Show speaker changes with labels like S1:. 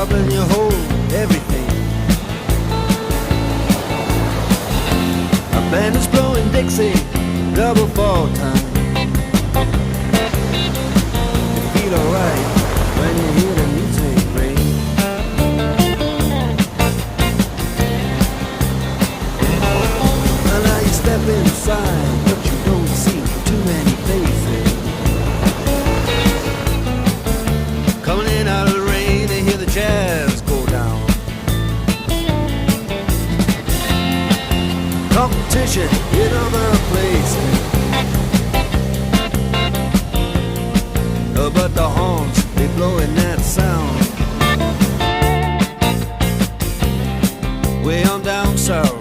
S1: up and you hold everything. A band is blowing Dixie, double fall time. You feel alright when you hear the music ring. And now you step inside, but you don't see too many faces. Coming in out of the rain, they hear the jazz go down. Competition in other places, but the horns, they blowing that sound. Way on down south.